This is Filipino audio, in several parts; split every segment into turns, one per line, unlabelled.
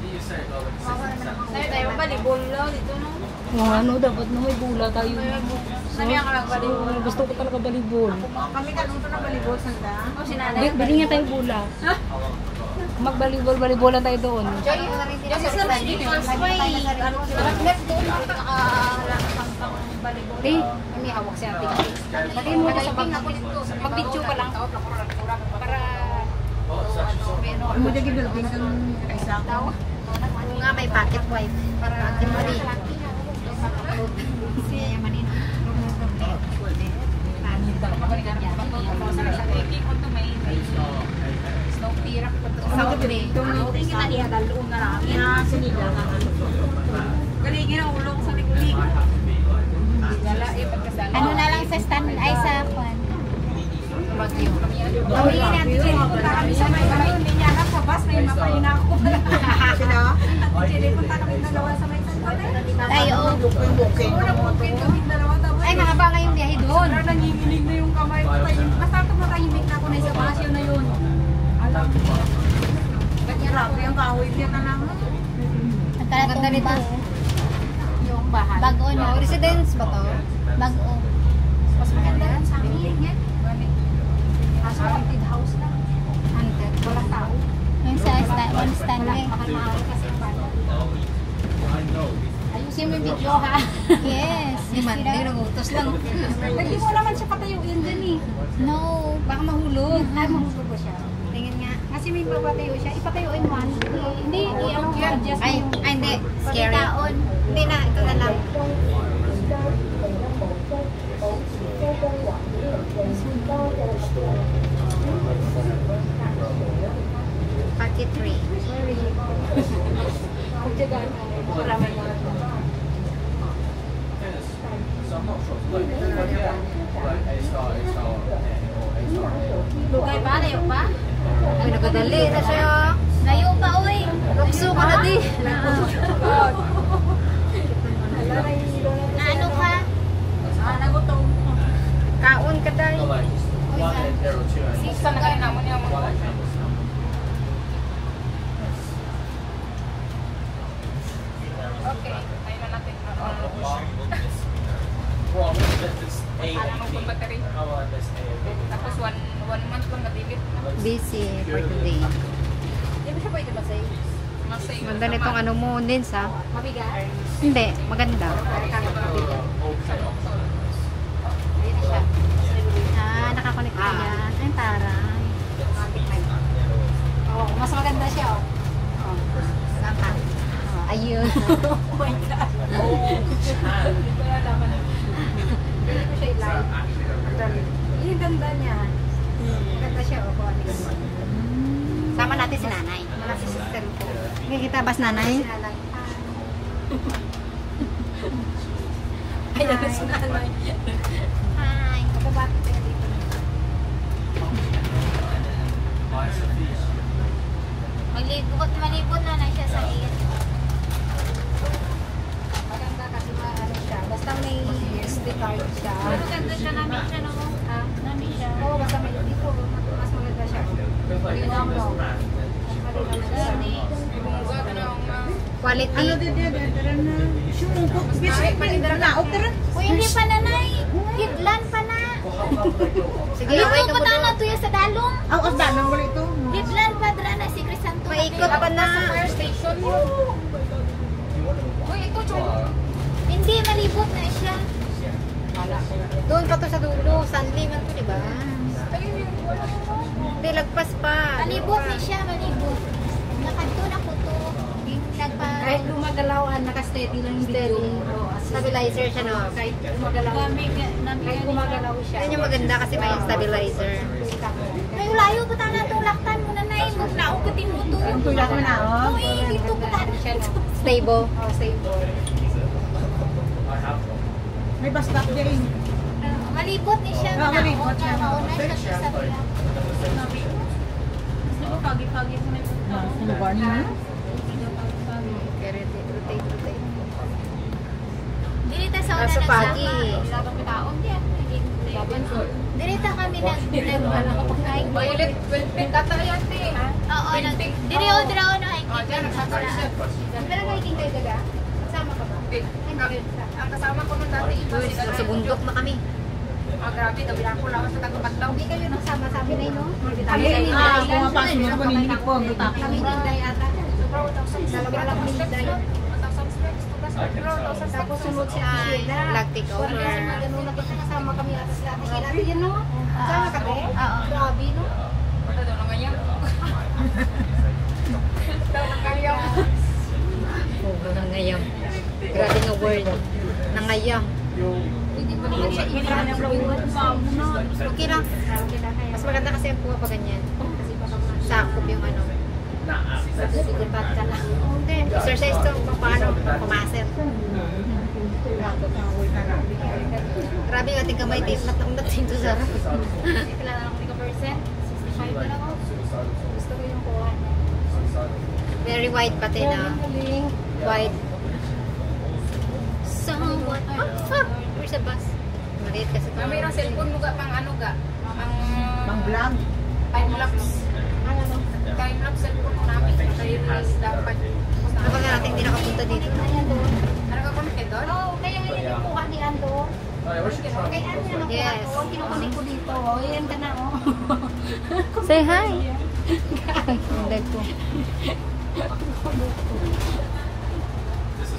Tayo balibol lang dito, no?
Ano, dapat na may bula tayo.
Sabi ako lang balibol.
Gusto ko talaga balibol.
Kami kanunto na balibol, sanda. O, sinanay.
Bili nga tayo bula. Magbalibol lang tayo doon.
Kasi sa balibol,
Eh, may hawak si ate. Pati mo sa mag-video ka lang. Para
mo dagi building kang isa ko.
nga may pocket wife. Para timari. Siya manin.
Ano na lang sa stand ay sa kwan.
Bagyo.
Hindi natin punta kami sa may hindi niya na sa bus may mapahina ako.
Sila?
Hindi punta kami dalawa sa may stand.
Tayo.
Booking.
Ay mahaba nga yung biyahe doon.
Nanginginig na yung kamay ko.
Basta tumatahimik na ako na sa basyo na yun.
Alam mo. Grabe ang kahoy niya na lang.
Ang ganda nito. Yung bahay. Bago no.
Residence ba to?
Bago. Mas maganda sa amin. Yan.
Kaso haunted house lang.
Haunted. Walang tao.
Yung sa Stanley.
Mahal kasi paano.
Ayusin mo yung video ha. Yes.
Hindi man, hindi nangutos lang.
Hindi mo naman siya patayuin din eh.
No.
Baka mahulog.
Ay, mahulog ba siya?
Tingin nga.
Kasi may papatayo siya. Ipatayuin mo. Hindi, i-ano mo. Adjust
Ay,
mo.
hindi. Scary.
Pagkitaon.
Hindi na, ito na lang. Pocket 3.
Lugay pa, layo pa?
Ay, nagadali na siya.
Layo pa, uy.
Gusto ka na di.
Na ano ka?
Nagutom.
Kaon ka dahil.
Saan na kayo naman yung mga okay, ayun na natin. Tapos one month lang na-delete.
Busy for today.
Hindi mo siya pwede masay. Masay.
Ganda nitong ano mo, Nins ha?
Mabigat?
Hindi, maganda.
Ayun na siya.
Ah, nakakonect ka yan. Ay, taray.
Oh, mas maganda siya, oh.
Saka. Oh, ayun.
Oh my God. Hindi ko na naman. Hindi ko siya i-live. Yung ganda niya. Maganda siya, oh.
Sama natin si nanay.
Wala si sister ko.
Kikita ba si nanay?
Sinalay.
Ayan na si nanay.
Hi. Kapabati tayo dito. Malibot na na siya sa iyo.
Maganda kasi maano siya. Basta may SD card siya.
Pero ganda siya namin siya, no? Ha? Namin siya.
Oo, basta may dito. Mas maganda siya. Malinaw mo.
Quality.
Ano din yan? Tara na. Sure po.
Uy, hindi pa nanay. Hidlan pa na.
Sige,
Dito
okay ka
pa
mo
na
doon.
to yung sa dalong.
Ang asda nang wala ito.
Hidlan pa dra na si Crisanto.
Paikot pa na.
Fire station mo. Uy, ito, Chong.
Hindi, malibot na siya.
Doon pa to sa dulo. Sanli man to, diba?
Ayun yung wala mo.
Hindi, lagpas pa.
Malibot na siya, malibot. Nakadto na ko to. Nagpa...
Kahit gumagalawan, naka-steady lang yung video.
Stabilizer siya, no?
Kahit gumagalaw. Kahit gumagalaw siya.
Yan yung maganda kasi may stabilizer.
Ay, layo pa ta na itong laktan mo na na. Huwag na ako kutin mo to.
Ang tulak mo na, oh.
Uy, dito pa ta na.
Stable.
Oh, stable. May bastap din.
Malibot ni siya.
Ah, malibot siya.
Maunay na siya sa tula.
Gusto ko pagi-pagi mo na ito. Sa lugar niya?
Okay, rotate.
Dilita sa una
Nasa
ng
pagi.
sama. Taon yan. Dilita kami nag-hike.
Violet, well, pink ata yan, te.
Oo, diri o na hike.
dyan, nagsasarisip.
Pero nagiging kayo daga? Kasama ka ba?
Ang kasama ko nung dati iba sila.
Sa bundok na kami.
Grabe, dabi ako lang sa tagapaglaw.
Hindi kayo nagsama sa amin ay no?
Pumapasok na panindig po ang butak.
Kami Inday ata. Dalawa lang kami Inday. Tapos sunod si Sheila.
Lactic over.
Kasi mga ganun na kita kasama kami ata sila. Sheila, yan no? Sama ka ba? Oo. Grabe no?
Ito daw naman yan. Daw ng kayang.
Oh, nangayam. Grabe nga word. Nangayam.
Hindi ko naman siya
Okay lang. Mas maganda kasi ang kuha pa ganyan. Sakop yung ano.
Sigapat ka lang.
Exercise to kung paano pumaser. Grabe yung ating kamay tape mat natin to sa harap.
Kailangan ako 3%. 65 na lang ako. Gusto ko yung kuha.
Very wide pati na. Wide. Somewhat. Where's the bus? Maliit kasi ito.
Mayroong cellphone mo ga pang ano ga?
Pang vlog.
Time lapse.
Ang ano?
Time lapse cellphone mo namin. Kayo is dapat.
Kapag nga natin hindi nakapunta dito.
Ayan doon.
Ano ka connected doon?
Oo, kaya nga yung kuha ni Ando. Kaya ano yan ang kuha
Yes.
ko. Kinukunik ko dito. Oh, yan ka na oh.
Say hi. Hindi ko.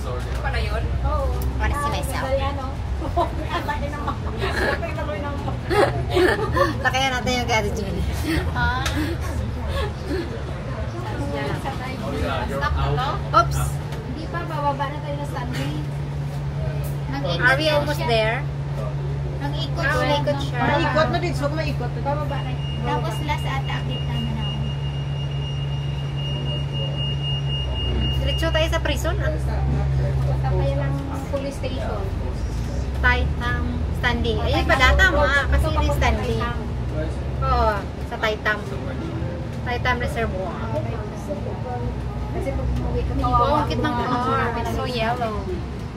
Ano pala yun?
Oo.
Para si myself.
Ayan oh. Ang laki naman. Laki naman.
Lakayan natin yung gari dyan.
Stop na to?
Oops.
Hindi pa, bababa na tayo na Sunday.
Are we almost there?
Nag-ikot
Ikot siya.
Maikot na dito. Maikot.
Bababa na. Tapos last ata akit naman ako.
Diretso tayo sa prison.
Basta kaya ng police station.
Taitam. Standing. Ayun pa data mo kasi yun yung standing. Oo. Sa Taitam. Taitam Reservoir.
Kasi pag umuwi kami,
Oo, ang cute ng car. It's so yellow.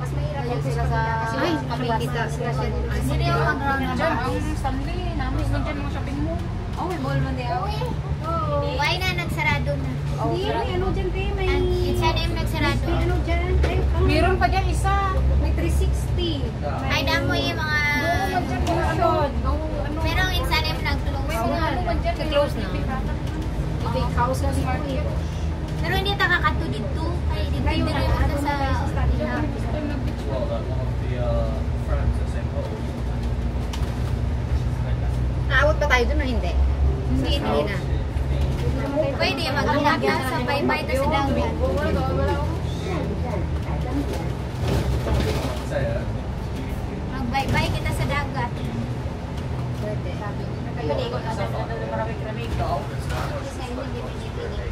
mas mahirap yan sila sa...
Ay, makikita sila siya.
Hindi yung mag-run na
Diyan, ang Sunday namin. Nandiyan mga shopping mo.
Oh, may ball man din.
Why na nagsarado na?
Hindi, may ano dyan, te. May...
Sana yung nagsarado.
May ano dyan. Ay,
Meron pa dyan isa.
may 360.
Ay, damo yung mga... Pero yung sana yung nag-close
May mga ano man dyan.
Close na.
Big house na dito eh.
Pero hindi nakakato dito. Ay, dito
Ngayon,
dito
ano
dito
na
sa...
tayo sa study na.
Naabot pa tayo dun o hindi?
Hindi
Hindi na.
Pwede mag-ilag na sa bye-bye na sa dagat. Mag-bye-bye kita sa dagat.
Pwede.
Palikot na sa Kasi hindi pinipili.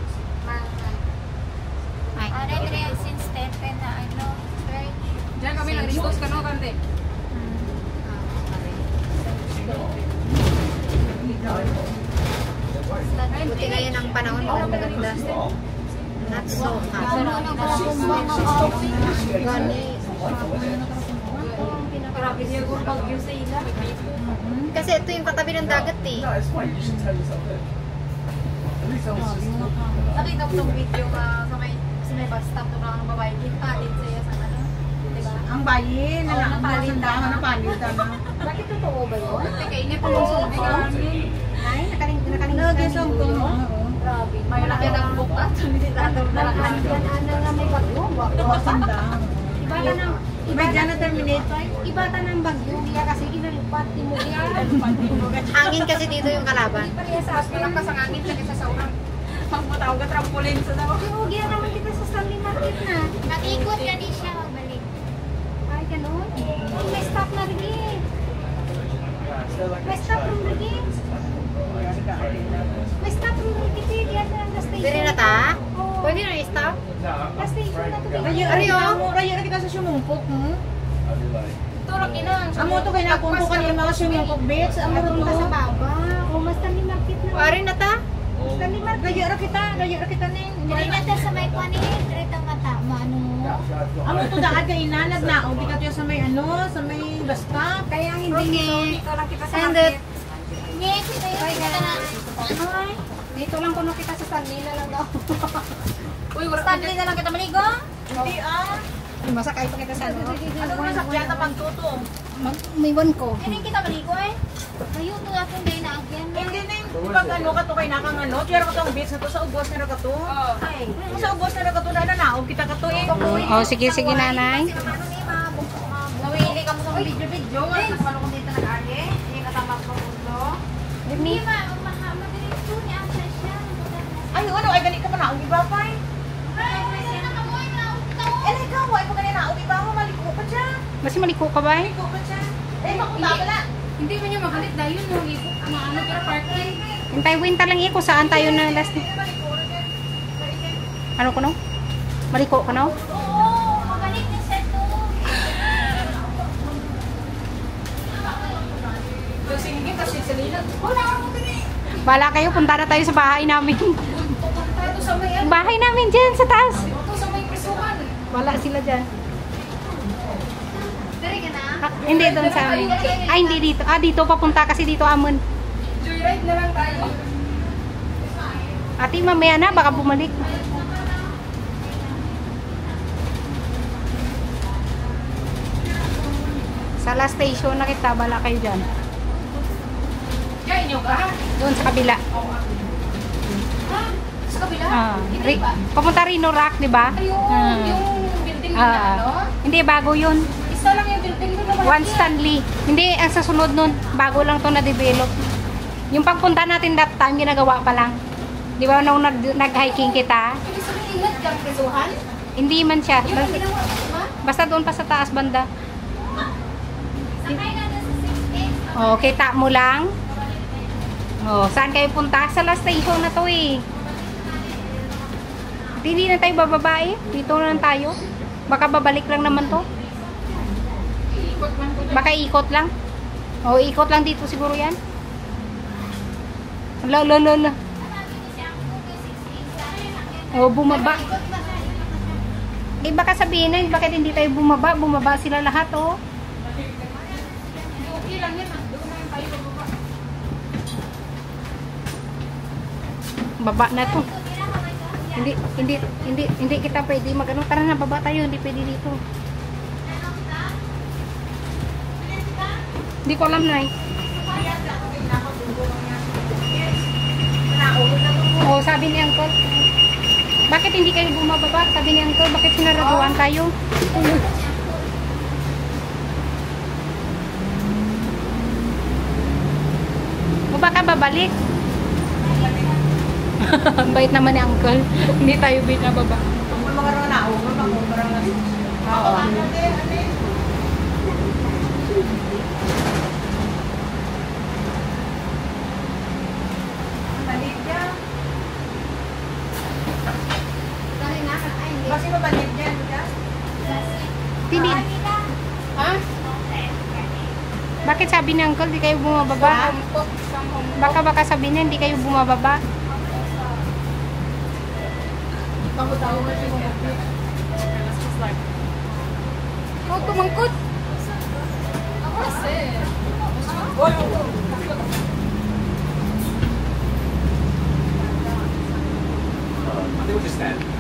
Ay.
Already since 10 na ano, church.
Diyan kami nag-dispose ka no, Kante?
Buti ngayon ang panahon mo maganda. Not so hot. Kasi ito yung katabi ng dagat eh.
Nakita ko ng video sa may bus stop to lang ng babae. Palit siya sa ano. Diba?
Ang bayin na nakapalindahan na palitan na.
Bakit totoo ba yun?
Teka, inip po sa
Ay, nakaling
Nagisong ko.
Grabe. May laki ng bukas. Hindi natin nalakan. Ano nga may bagyo.
Masandang.
Iba ta ng...
May dyan na terminate.
Iba ta ng bagyo. Kaya kasi inalipat. Timulian.
Hangin kasi dito yung kalaban.
Pareha sa akin.
Walang kasangangin sa isa sa urang. Ang matawag ka trampolin sa daw.
Timulian naman kita sa Stanley Market na.
Nag-ikot ka din siya magbalik.
Ay, ganun. Oh, may stop na rin eh. May stop room rin eh. May stop room rin eh. Diyan na ang gas station.
Dire na ta?
Oo.
Pwede na i-stop?
Gas station na to.
Rayo na kita sa sumumpok.
Turok inang.
Amo to kay napunto ka niya mga sumumpok bits. Amo
Amo
to.
ka sa baba. O, mas Stanley Market na.
Pwede na ta?
Stanley Market.
Rayo ra kita ning.
Dili na ta sa may kuan ni Rita mata maano mo.
Amo to daan kay inanag na. O di ka to sa may ano, sa may basta.
Kaya hindi dito lang kita sa
And
market.
Yes, ito yung kita na.
Ay, dito lang kuno kita sa Stanley na lang daw.
Stanley na lang kita maligo.
Hindi ah.
Masakay pa kita sa ano.
Ano mo nasakyan na pagtuto?
Umiwan ko.
Hindi kita maligo eh. Kayo to akong day na agyan.
Hindi na yung pag ano ka to kay nakang ano. Tiyara ko tong beats na to sa ubos na ka to.
Ay.
Sa ubos na ka to na naog kita ka to eh.
Oh, sige, sige, nanay.
Nawili ka mo sa video-video. Ano kung dito nag-agi? Hindi ka tama ko ulo. Hindi madiretso niya ang siya.
Ay, ano ay gani ka pa naog iba pa eh. Eh, ikaw, ay pa gani naog iba mo maliko ka siya.
Basi maliko ka ba eh?
Maliko ka siya. Eh, makunta ka na.
Hindi ba niya makalit dahil yun yung ipok na ano pero parking.
Hintay, winta lang iko. Saan tayo na last? Ano ko no? Maliko ka no?
Oo, magaling na siya to.
Sige kasi sa lilag.
Wala akong gani.
Bala kayo, punta na tayo sa bahay namin.
Ito sa may ano.
Bahay namin dyan sa taas.
Ito sa may prisuhan.
Wala sila dyan.
Dari ka na?
Ah, hindi doon sa amin. Ay, hindi dito. Ah, dito papunta kasi dito amon.
Joyride na lang tayo.
Ate, mamaya na, baka bumalik. Sa last station na kita, bala kayo dyan.
Yan nyo ka?
Doon sa kabila.
Sa kabila?
Ah,
Hindi ba?
papunta Rino Rock, di ba?
Ayun, yung building na ano?
Hindi, bago yun.
Isa lang yung building doon naman.
One Stanley. Hindi, ang sa sunod nun, bago lang to na-develop. Yung pagpunta natin that time, ginagawa pa lang. Di ba nung nag-hiking kita?
Ibig sabihin, ingat kang prisuhan?
Hindi man siya.
Yung ang ginawa, diba?
Basta doon pa sa taas banda.
Sakay na doon sa 16.
Oh, kita mo lang. Oh, saan kayo punta? Sa last station na to eh. Hindi na tayo bababa eh. Dito na lang tayo. Baka babalik lang naman to.
Ikot lang po.
Baka ikot lang. Oh, ikot lang dito siguro yan. La la la la. Oh, bumaba. Eh baka sabihin na, bakit hindi tayo bumaba? Bumaba sila lahat oh.
Okay lang yan. Doon na yung tayo bababa.
Baba na to. Hindi kita pwede magano. Tara na, baba tayo. Hindi pwede dito. Hindi ko alam na eh. Oh, sabi ni Uncle. Bakit hindi kayo bumababa? Sabi ni Uncle, bakit sinaraduan tayo? O baka babalik? Ang bait naman ni Uncle. Hindi tayo binababa.
Kung mga rang naog, mga rang
Oo.
Malit yan.
Dali na, ay hindi.
Kasi mabalit yan.
Hindi.
Ha?
Bakit sabi ni Uncle, di kayo bumababa? Baka sabi niya, hindi kayo bumababa.
Tawo-tawo na siya mga.
Oh, tumangkot.
Ako kasi.
Oh,
They would just stand.